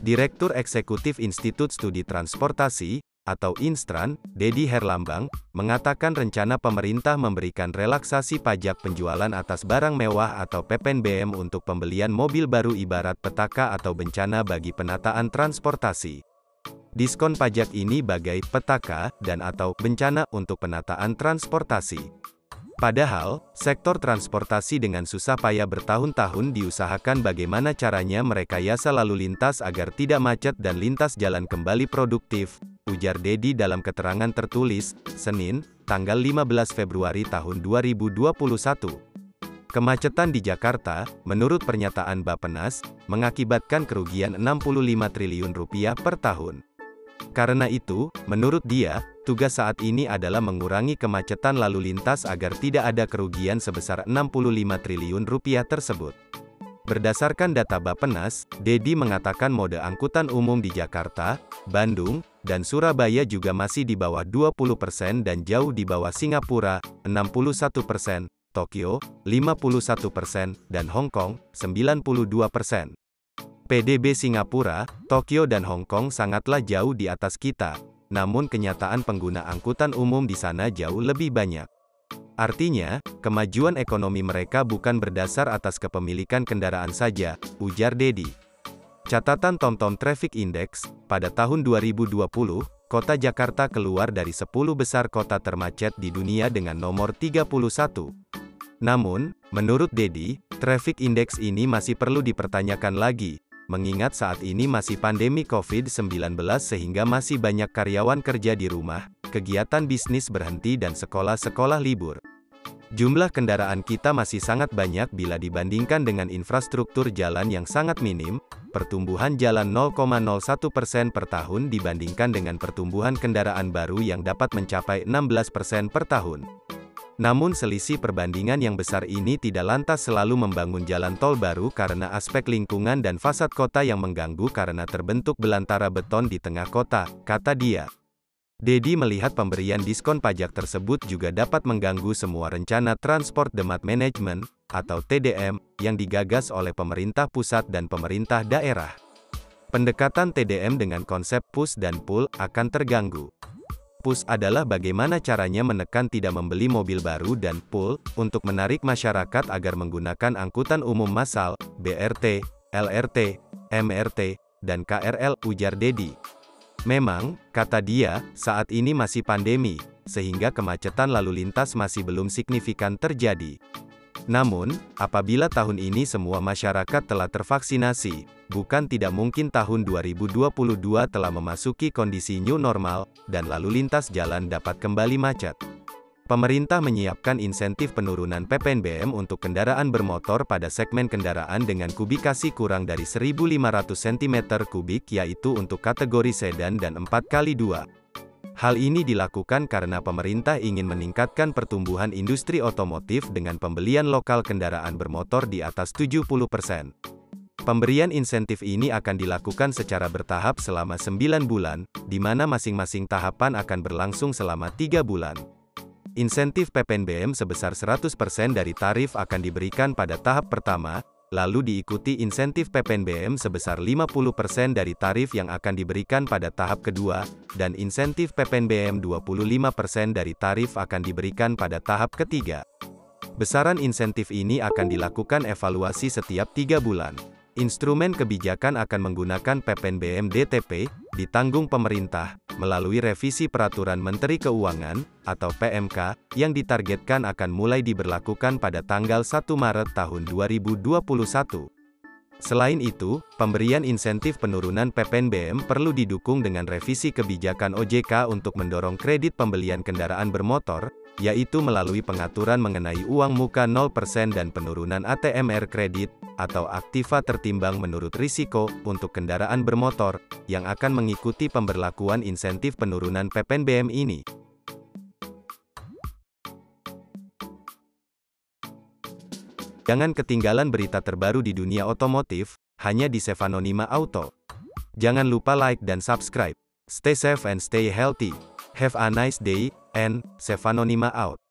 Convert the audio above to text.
Direktur Eksekutif Institut Studi Transportasi, atau Instran, Dedi Herlambang, mengatakan rencana pemerintah memberikan relaksasi pajak penjualan atas barang mewah atau PPNBM untuk pembelian mobil baru ibarat petaka atau bencana bagi penataan transportasi. Diskon pajak ini bagai petaka dan atau bencana untuk penataan transportasi. Padahal, sektor transportasi dengan susah payah bertahun-tahun diusahakan bagaimana caranya merekayasa lalu lintas agar tidak macet dan lintas jalan kembali produktif, ujar Dedi dalam keterangan tertulis, Senin, tanggal 15 Februari tahun 2021. Kemacetan di Jakarta, menurut pernyataan Bappenas, mengakibatkan kerugian Rp65 triliun per tahun. Karena itu, menurut dia, tugas saat ini adalah mengurangi kemacetan lalu lintas agar tidak ada kerugian sebesar Rp65 triliun tersebut. Berdasarkan data Bappenas, Dedi mengatakan mode angkutan umum di Jakarta, Bandung, dan Surabaya juga masih di bawah 20% dan jauh di bawah Singapura, 61%, Tokyo, 51%, dan Hong Kong, 92%. PDB Singapura, Tokyo dan Hong Kong sangatlah jauh di atas kita, namun kenyataan pengguna angkutan umum di sana jauh lebih banyak. Artinya, kemajuan ekonomi mereka bukan berdasar atas kepemilikan kendaraan saja, ujar Dedi. Catatan TomTom Traffic Index, pada tahun 2020, kota Jakarta keluar dari 10 besar kota termacet di dunia dengan nomor 31. Namun, menurut Dedi, Traffic Index ini masih perlu dipertanyakan lagi, mengingat saat ini masih pandemi COVID-19 sehingga masih banyak karyawan kerja di rumah, kegiatan bisnis berhenti dan sekolah-sekolah libur. Jumlah kendaraan kita masih sangat banyak bila dibandingkan dengan infrastruktur jalan yang sangat minim, pertumbuhan jalan 0,01% per tahun dibandingkan dengan pertumbuhan kendaraan baru yang dapat mencapai 16% per tahun. Namun selisih perbandingan yang besar ini tidak lantas selalu membangun jalan tol baru karena aspek lingkungan dan fasad kota yang mengganggu karena terbentuk belantara beton di tengah kota, kata dia. Dedi melihat pemberian diskon pajak tersebut juga dapat mengganggu semua rencana Transport Demand Management, atau TDM, yang digagas oleh pemerintah pusat dan pemerintah daerah. Pendekatan TDM dengan konsep push dan pull akan terganggu. Push adalah bagaimana caranya menekan tidak membeli mobil baru dan pull, untuk menarik masyarakat agar menggunakan angkutan umum massal, BRT, LRT, MRT, dan KRL, ujar Dedi. Memang, kata dia, saat ini masih pandemi, sehingga kemacetan lalu lintas masih belum signifikan terjadi. Namun, apabila tahun ini semua masyarakat telah tervaksinasi, bukan tidak mungkin tahun 2022 telah memasuki kondisi new normal, dan lalu lintas jalan dapat kembali macet. Pemerintah menyiapkan insentif penurunan PPNBM untuk kendaraan bermotor pada segmen kendaraan dengan kubikasi kurang dari 1.500 cm3 yaitu untuk kategori sedan dan 4x2. Hal ini dilakukan karena pemerintah ingin meningkatkan pertumbuhan industri otomotif dengan pembelian lokal kendaraan bermotor di atas 70%. Pemberian insentif ini akan dilakukan secara bertahap selama 9 bulan, di mana masing-masing tahapan akan berlangsung selama 3 bulan. Insentif PPNBM sebesar 100% dari tarif akan diberikan pada tahap pertama, lalu diikuti insentif PPNBM sebesar 50% dari tarif yang akan diberikan pada tahap kedua, dan insentif PPNBM 25% dari tarif akan diberikan pada tahap ketiga. Besaran insentif ini akan dilakukan evaluasi setiap 3 bulan. Instrumen kebijakan akan menggunakan PPNBM DTP, ditanggung pemerintah, melalui revisi Peraturan Menteri Keuangan, atau PMK, yang ditargetkan akan mulai diberlakukan pada tanggal 1 Maret tahun 2021. Selain itu, pemberian insentif penurunan PPNBM perlu didukung dengan revisi kebijakan OJK untuk mendorong kredit pembelian kendaraan bermotor, yaitu melalui pengaturan mengenai uang muka 0% dan penurunan ATMR kredit, atau aktiva tertimbang menurut risiko, untuk kendaraan bermotor, yang akan mengikuti pemberlakuan insentif penurunan PPNBM ini. Jangan ketinggalan berita terbaru di dunia otomotif, hanya di Sevanonima Auto. Jangan lupa like dan subscribe. Stay safe and stay healthy. Have a nice day, and Sevanonima out.